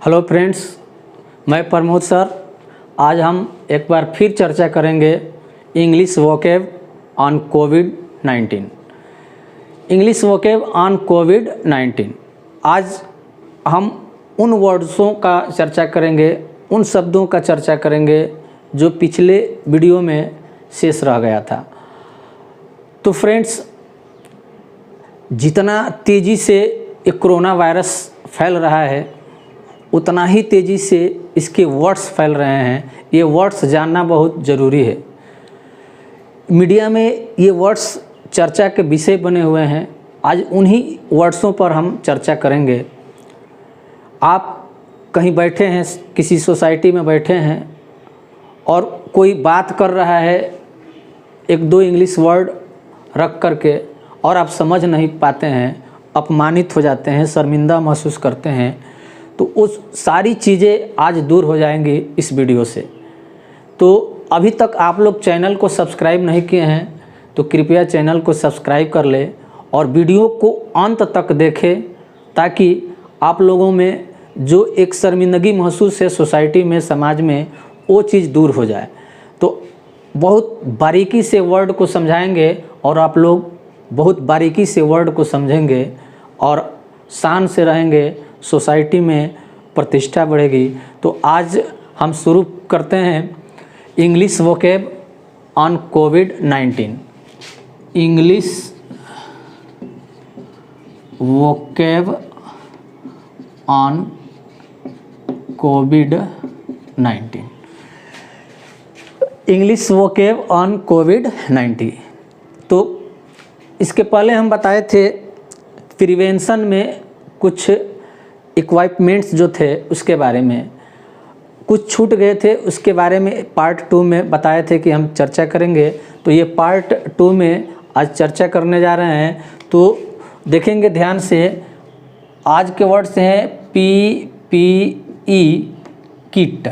Hello friends, मैं Pramod sir. आज हम एक बार फिर चर्चा करेंगे English vocab on covid. English vocab on कोविड-19। आज हम उन वर्ड्सों का चर्चा करेंगे, उन शब्दों का चर्चा करेंगे जो पिछले वीडियो में शेष रह गया था। तो फ्रेंड्स, जितना तेज़ी से ये कोरोना वायरस फैल रहा है उतना ही तेज़ी से इसके वर्ड्स फैल रहे हैं। ये वर्ड्स जानना बहुत ज़रूरी है। मीडिया में ये वर्ड्स चर्चा के विषय बने हुए हैं। आज उन्हीं वर्ड्सों पर हम चर्चा करेंगे। आप कहीं बैठे हैं, किसी सोसाइटी में बैठे हैं और कोई बात कर रहा है एक दो इंग्लिश वर्ड रख करके और आप समझ नहीं पाते हैं, अपमानित हो जाते हैं, शर्मिंदा महसूस करते हैं, तो उस सारी चीज़ें आज दूर हो जाएंगी इस वीडियो से। तो अभी तक आप लोग चैनल को सब्सक्राइब नहीं किए हैं तो कृपया चैनल को सब्सक्राइब कर ले और वीडियो को अंत तक देखें ताकि आप लोगों में जो एक शर्मिंदगी महसूस है सोसाइटी में, समाज में, वो चीज़ दूर हो जाए। तो बहुत बारीकी से वर्ड को समझाएंगे और आप लोग बहुत बारीकी से वर्ड को समझेंगे और शान से रहेंगे, सोसाइटी में प्रतिष्ठा बढ़ेगी। तो आज हम शुरू करते हैं English vocab on covid. English vocab on covid. English vocab on कोविड-19। तो इसके पहले हम बताए थे प्रिवेंशन में कुछ इक्विपमेंट्स जो थे उसके बारे में कुछ छूट गए थे, उसके बारे में पार्ट 2 में बताए थे कि हम चर्चा करेंगे। तो ये पार्ट 2 में आज चर्चा करने जा रहे हैं। तो देखेंगे ध्यान से। आज के वर्ड्स हैं PPE किट।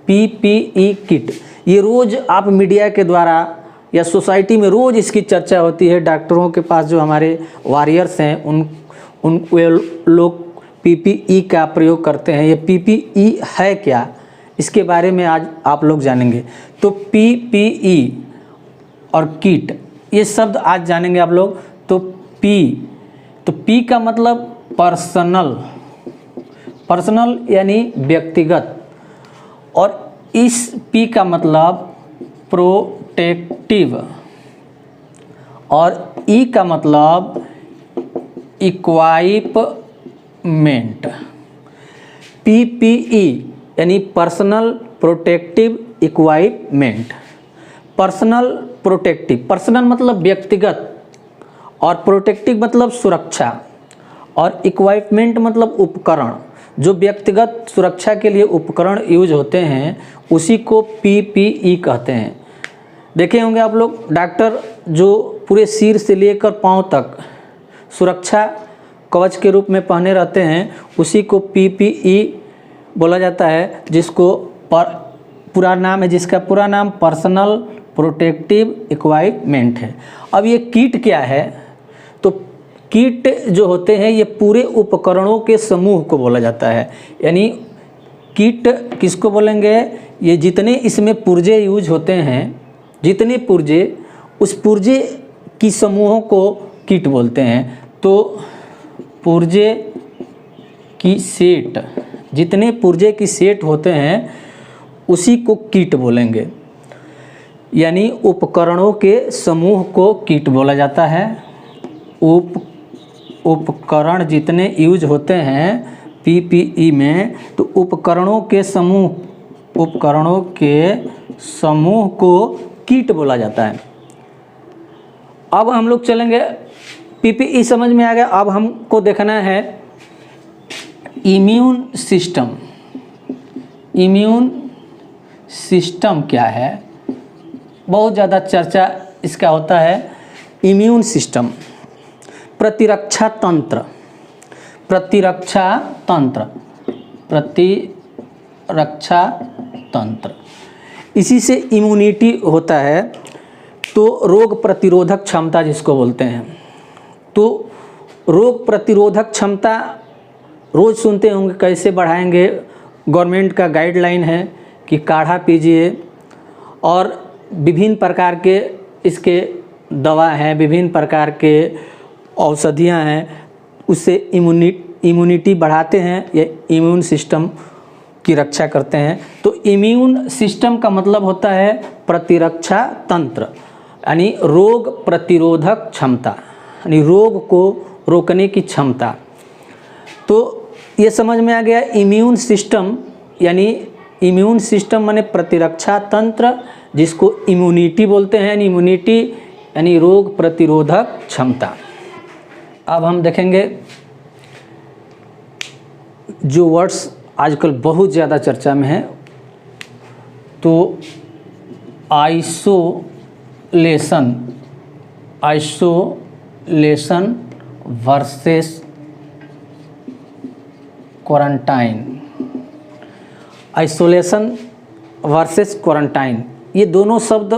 PPE किट ये रोज़ आप मीडिया के द्वारा या सोसाइटी में रोज़ इसकी चर्चा होती है। डॉक्टरों के पास जो हमारे वॉरियर्स हैं उन वे लोग PPE का प्रयोग करते हैं। ये PPE है क्या, इसके बारे में आज आप लोग जानेंगे। तो PPE और किट ये शब्द आज जानेंगे आप लोग। तो P का मतलब पर्सनल यानी व्यक्तिगत, और इस P का मतलब प्रोटेक्टिव, और E का मतलब इक्वाइपमेंट। PPE यानी personal protective equipment. Personal protective, personal मतलब व्यक्तिगत और प्रोटेक्टिव मतलब सुरक्षा, और इक्वाइपमेंट मतलब उपकरण। जो व्यक्तिगत सुरक्षा के लिए उपकरण यूज होते हैं उसी को PPE कहते हैं। देखे होंगे आप लोग, डॉक्टर जो पूरे सिर से लेकर पांव तक सुरक्षा कवच के रूप में पहने रहते हैं उसी को PPE बोला जाता है, जिसको पूरा नाम है, जिसका पूरा नाम पर्सनल प्रोटेक्टिव इक्वाइपमेंट है। अब ये किट क्या है? तो किट जो होते हैं ये पूरे उपकरणों के समूह को बोला जाता है। यानी किट किसको बोलेंगे? ये जितने इसमें पुर्जे यूज होते हैं, जितने पुर्जे, उस पुर्जे की समूहों को किट बोलते हैं। तो पुर्जे की सेट, जितने पुर्जे की सेट होते हैं उसी को किट बोलेंगे। यानी उपकरणों के समूह को किट बोला जाता है। उपकरण जितने यूज होते हैं PPE में, तो उपकरणों के समूह को किट बोला जाता है। अब हम लोग चलेंगे, PPE समझ में आ गया। अब हमको देखना है इम्यून सिस्टम। इम्यून सिस्टम क्या है? बहुत ज़्यादा चर्चा इसका होता है। इम्यून सिस्टम, प्रतिरक्षा तंत्र, प्रतिरक्षा तंत्र, इसी से इम्यूनिटी होता है। तो रोग प्रतिरोधक क्षमता जिसको बोलते हैं। तो रोग प्रतिरोधक क्षमता रोज़ सुनते होंगे कैसे बढ़ाएंगे, गवर्नमेंट का गाइडलाइन है कि काढ़ा पीजिए, और विभिन्न प्रकार के इसके दवा हैं, विभिन्न प्रकार के औषधियाँ हैं, उससे इम्यूनिटी बढ़ाते हैं या इम्यून सिस्टम की रक्षा करते हैं। तो इम्यून सिस्टम का मतलब होता है प्रतिरक्षा तंत्र, यानी रोग प्रतिरोधक क्षमता, यानी रोग को रोकने की क्षमता। तो ये समझ में आ गया इम्यून सिस्टम, यानी इम्यून सिस्टम माने प्रतिरक्षा तंत्र, जिसको इम्यूनिटी बोलते हैं। इम्यूनिटी यानी रोग प्रतिरोधक क्षमता। अब हम देखेंगे जो वर्ड्स आजकल बहुत ज़्यादा चर्चा में है, तो isolation versus quarantine. Isolation versus quarantine, ये दोनों शब्द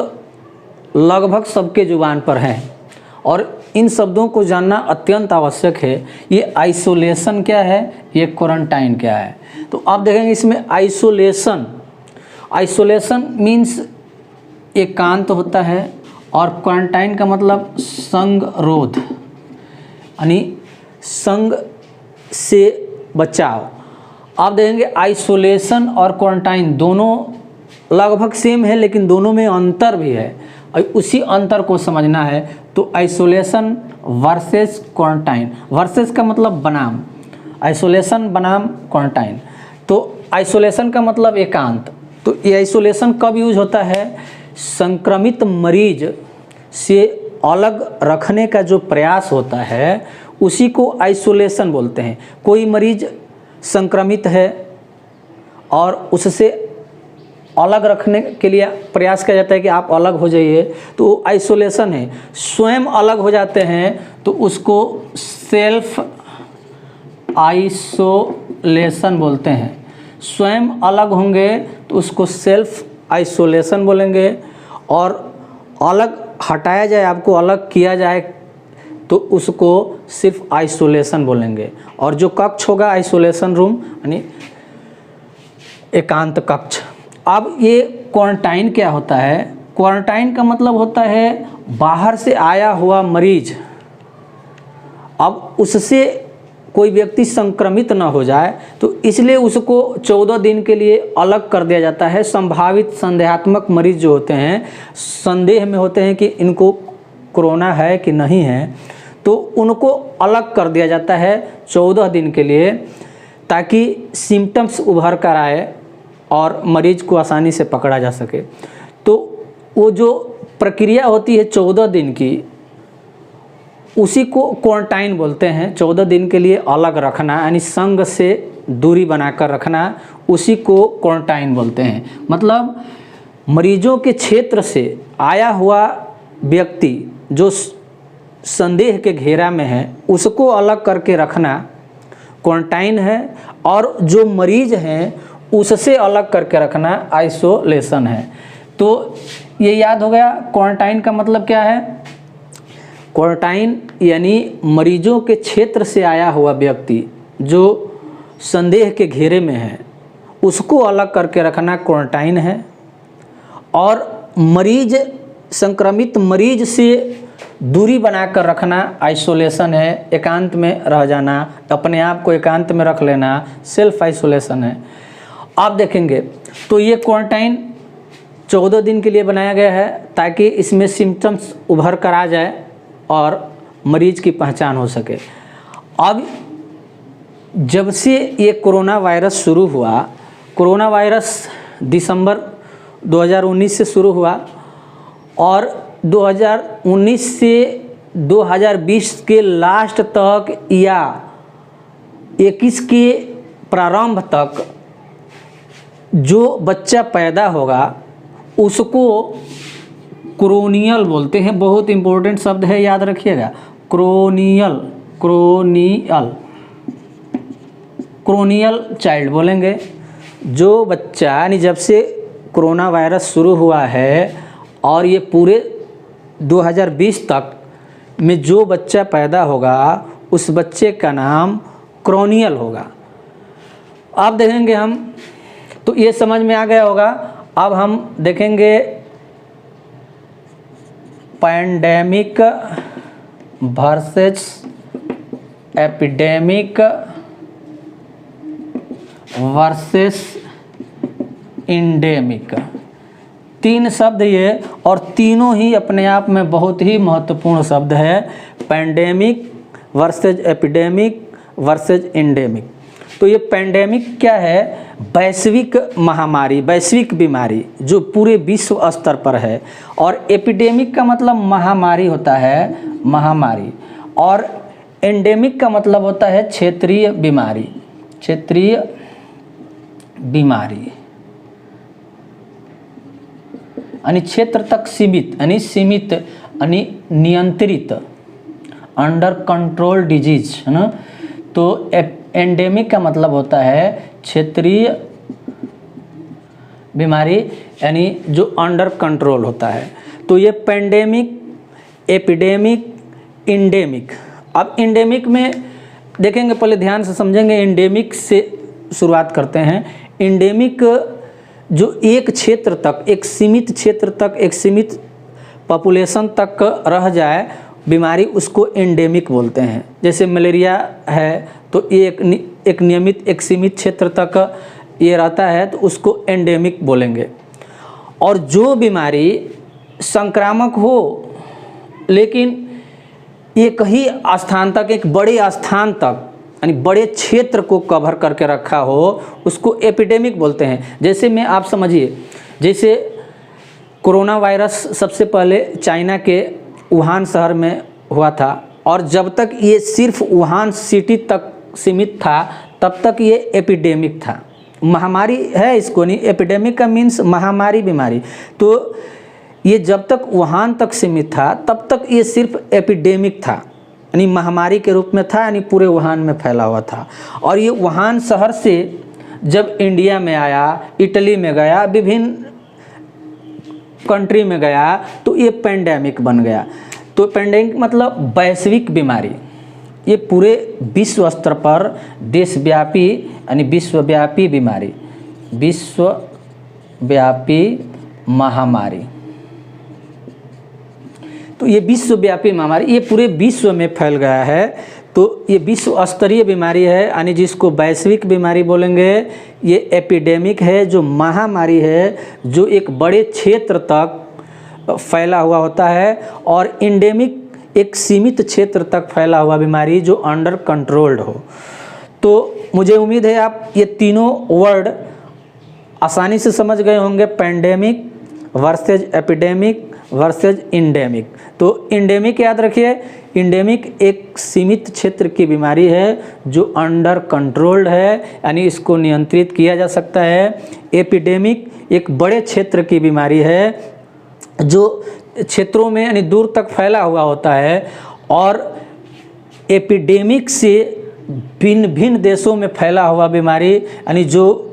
लगभग सबके जुबान पर हैं और इन शब्दों को जानना अत्यंत आवश्यक है। ये आइसोलेशन क्या है, ये क्वारंटाइन क्या है। तो आप देखेंगे इसमें आइसोलेशन मीन्स एकांत होता है, और क्वारंटाइन का मतलब संगरोध, यानी संग से बचाव। आप देखेंगे आइसोलेशन और क्वारंटाइन दोनों लगभग सेम है, लेकिन दोनों में अंतर भी है, और उसी अंतर को समझना है। तो आइसोलेशन वर्सेस क्वारंटाइन, वर्सेस का मतलब बनाम, आइसोलेशन बनाम क्वारंटाइन। तो आइसोलेशन का मतलब एकांत। तो ये आइसोलेशन कब यूज होता है, संक्रमित मरीज से अलग रखने का जो प्रयास होता है उसी को आइसोलेशन बोलते हैं। कोई मरीज संक्रमित है और उससे अलग रखने के लिए प्रयास किया जाता है कि आप अलग हो जाइए, तो आइसोलेशन है। स्वयं अलग हो जाते हैं तो उसको सेल्फ आइसोलेशन बोलते हैं। स्वयं अलग होंगे तो उसको सेल्फ आइसोलेशन बोलेंगे, और अलग हटाया जाए, आपको अलग किया जाए तो उसको सिर्फ आइसोलेशन बोलेंगे। और जो कक्ष होगा आइसोलेशन रूम, यानी एकांत कक्ष। अब ये क्वारंटाइन क्या होता है, क्वारंटाइन का मतलब होता है बाहर से आया हुआ मरीज, अब उससे कोई व्यक्ति संक्रमित न हो जाए तो इसलिए उसको 14 दिन के लिए अलग कर दिया जाता है। संभावित संदेहात्मक मरीज जो होते हैं, संदेह में होते हैं कि इनको कोरोना है कि नहीं है, तो उनको अलग कर दिया जाता है 14 दिन के लिए, ताकि सिम्टम्स उभर कर आए और मरीज को आसानी से पकड़ा जा सके। तो वो जो प्रक्रिया होती है 14 दिन की, उसी को क्वारंटाइन बोलते हैं। 14 दिन के लिए अलग रखना, यानी संग से दूरी बनाकर रखना, उसी को क्वारंटाइन बोलते हैं। मतलब मरीजों के क्षेत्र से आया हुआ व्यक्ति जो संदेह के घेरा में है उसको अलग करके रखना क्वारंटाइन है, और जो मरीज हैं उससे अलग करके रखना आइसोलेशन है। तो ये याद हो गया क्वारंटाइन का मतलब क्या है। क्वारंटाइन यानी मरीजों के क्षेत्र से आया हुआ व्यक्ति जो संदेह के घेरे में है उसको अलग करके रखना क्वारंटाइन है, और मरीज संक्रमित मरीज से दूरी बनाकर रखना आइसोलेशन है। एकांत में रह जाना, अपने आप को एकांत में रख लेना सेल्फ आइसोलेशन है। आप देखेंगे तो ये क्वारंटाइन 14 दिन के लिए बनाया गया है ताकि इसमें सिम्टम्स उभर कर आ जाए और मरीज की पहचान हो सके। अब जब से ये कोरोना वायरस शुरू हुआ, कोरोना वायरस दिसंबर 2019 से शुरू हुआ और 2019 से 2020 के लास्ट तक या 21 के प्रारंभ तक जो बच्चा पैदा होगा उसको क्रोनियल बोलते हैं। बहुत इम्पोर्टेंट शब्द है, याद रखिएगा, क्रोनियल चाइल्ड बोलेंगे। जो बच्चा यानी जब से कोरोना वायरस शुरू हुआ है और ये पूरे 2020 तक में जो बच्चा पैदा होगा उस बच्चे का नाम क्रोनियल होगा। अब देखेंगे हम, तो ये समझ में आ गया होगा। अब हम देखेंगे pandemic versus epidemic versus endemic. तीन शब्द ये, और तीनों ही अपने आप में बहुत ही महत्वपूर्ण शब्द है। Pandemic versus epidemic versus endemic. तो ये पैंडेमिक क्या है? वैश्विक महामारी, वैश्विक बीमारी जो पूरे विश्व स्तर पर है। और एपिडेमिक का मतलब महामारी होता है, महामारी। और एंडेमिक का मतलब होता है क्षेत्रीय बीमारी, क्षेत्रीय बीमारी, यानी क्षेत्र तक सीमित, यानी सीमित, यानी नियंत्रित, अंडर कंट्रोल डिजीज, है ना। तो एंडेमिक का मतलब होता है क्षेत्रीय बीमारी, यानी जो अंडर कंट्रोल होता है। तो ये पैंडेमिक, एपिडेमिक, इंडेमिक। अब इंडेमिक में देखेंगे, पहले ध्यान से समझेंगे। इंडेमिक से शुरुआत करते हैं। इंडेमिक जो एक क्षेत्र तक, एक सीमित क्षेत्र तक, एक सीमित पॉपुलेशन तक रह जाए बीमारी, उसको एंडेमिक बोलते हैं। जैसे मलेरिया है तो ये एक नियमित, एक सीमित क्षेत्र तक ये रहता है, तो उसको एंडेमिक बोलेंगे। और जो बीमारी संक्रामक हो लेकिन एक ही स्थान तक, एक बड़े स्थान तक, यानी बड़े क्षेत्र को कवर करके रखा हो, उसको एपिडेमिक बोलते हैं। जैसे में आप समझिए, जैसे कोरोना वायरस सबसे पहले चाइना के वुहान शहर में हुआ था, और जब तक ये सिर्फ वुहान सिटी तक सीमित था तब तक ये एपिडेमिक था। महामारी है इसको नहीं, एपिडेमिक का मीन्स महामारी, बीमारी। तो ये जब तक वुहान तक सीमित था तब तक ये सिर्फ एपिडेमिक था, यानी महामारी के रूप में था, यानी पूरे वुहान में फैला हुआ था। और ये वुहान शहर से जब इंडिया में आया, इटली में गया, विभिन्न कंट्री में गया, तो ये पैंडेमिक बन गया। तो पैंडेमिक मतलब वैश्विक बीमारी, ये पूरे विश्व स्तर पर देशव्यापी, यानी विश्वव्यापी बीमारी, विश्वव्यापी महामारी। तो ये विश्वव्यापी महामारी, ये पूरे विश्व में फैल गया है। तो ये विश्व स्तरीय बीमारी है, यानी जिसको वैश्विक बीमारी बोलेंगे। ये एपिडेमिक है, जो महामारी है, जो एक बड़े क्षेत्र तक फैला हुआ होता है। और इंडेमिक एक सीमित क्षेत्र तक फैला हुआ बीमारी जो अंडर कंट्रोल्ड हो। तो मुझे उम्मीद है आप ये तीनों वर्ड आसानी से समझ गए होंगे, pandemic versus epidemic versus endemic. तो इंडेमिक याद रखिए, इंडेमिक एक सीमित क्षेत्र की बीमारी है जो अंडर कंट्रोल्ड है, यानी इसको नियंत्रित किया जा सकता है। एपिडेमिक एक बड़े क्षेत्र की बीमारी है जो क्षेत्रों में, यानी दूर तक फैला हुआ होता है। और एपिडेमिक से भिन्न भिन्न देशों में फैला हुआ बीमारी, यानी जो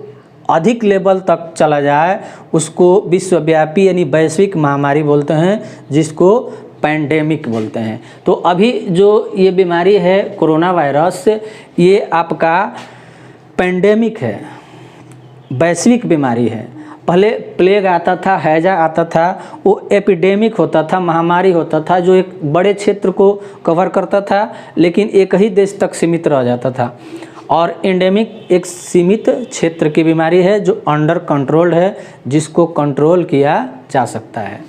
अधिक लेवल तक चला जाए, उसको विश्वव्यापी यानी वैश्विक महामारी बोलते हैं, जिसको पैंडेमिक बोलते हैं। तो अभी जो ये बीमारी है कोरोना वायरस, ये आपका पैंडेमिक है, वैश्विक बीमारी है। पहले प्लेग आता था, हैजा आता था, वो एपिडेमिक होता था, महामारी होता था, जो एक बड़े क्षेत्र को कवर करता था, लेकिन एक ही देश तक सीमित रह जाता था। और एंडेमिक एक सीमित क्षेत्र की बीमारी है जो अंडर कंट्रोल्ड है, जिसको कंट्रोल किया जा सकता है।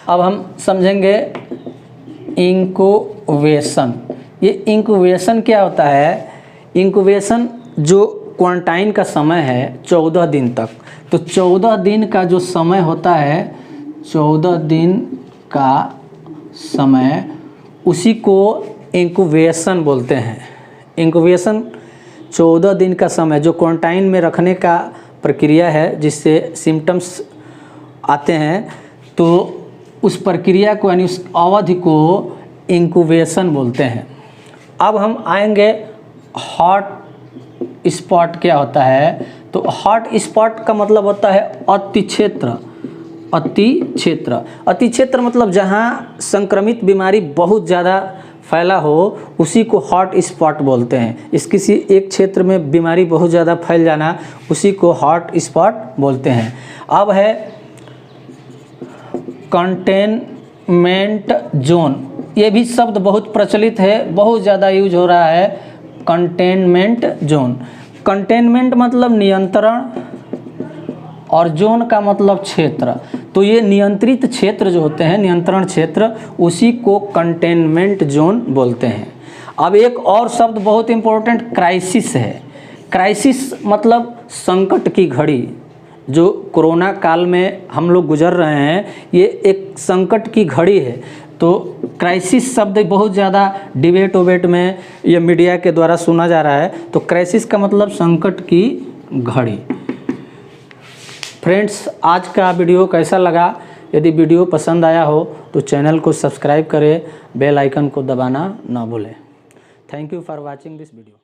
अब हम समझेंगे इंक्यूबेशन। ये इंक्यूबेशन क्या होता है? इंक्यूबेशन जो क्वारंटाइन का समय है 14 दिन तक, तो 14 दिन का जो समय होता है, 14 दिन का समय, उसी को इंक्यूबेशन बोलते हैं। इंक्यूबेशन 14 दिन का समय जो क्वारंटाइन में रखने का प्रक्रिया है, जिससे सिम्टम्स आते हैं, तो उस प्रक्रिया को, यानी उस अवधि को इंक्यूबेशन बोलते हैं। अब हम आएंगे हॉट स्पॉट क्या होता है। तो हॉट स्पॉट का मतलब होता है अति क्षेत्र। अति क्षेत्र, अति क्षेत्र मतलब जहाँ संक्रमित बीमारी बहुत ज़्यादा फैला हो उसी को हॉट स्पॉट बोलते हैं। इस किसी एक क्षेत्र में बीमारी बहुत ज़्यादा फैल जाना उसी को हॉट स्पॉट बोलते हैं। अब है कंटेनमेंट जोन, ये भी शब्द बहुत प्रचलित है, बहुत ज़्यादा यूज हो रहा है। कंटेनमेंट जोन, कंटेनमेंट मतलब नियंत्रण और जोन का मतलब क्षेत्र, तो ये नियंत्रित क्षेत्र जो होते हैं, नियंत्रण क्षेत्र, उसी को कंटेनमेंट जोन बोलते हैं। अब एक और शब्द बहुत इम्पोर्टेंट क्राइसिस है। क्राइसिस मतलब संकट की घड़ी। जो कोरोना काल में हम लोग गुजर रहे हैं ये एक संकट की घड़ी है, तो क्राइसिस शब्द बहुत ज़्यादा डिबेट वोबेट में या मीडिया के द्वारा सुना जा रहा है। तो क्राइसिस का मतलब संकट की घड़ी। फ्रेंड्स, आज का वीडियो कैसा लगा? यदि वीडियो पसंद आया हो तो चैनल को सब्सक्राइब करें, बेल आइकन को दबाना ना भूलें। Thank you for watching this video.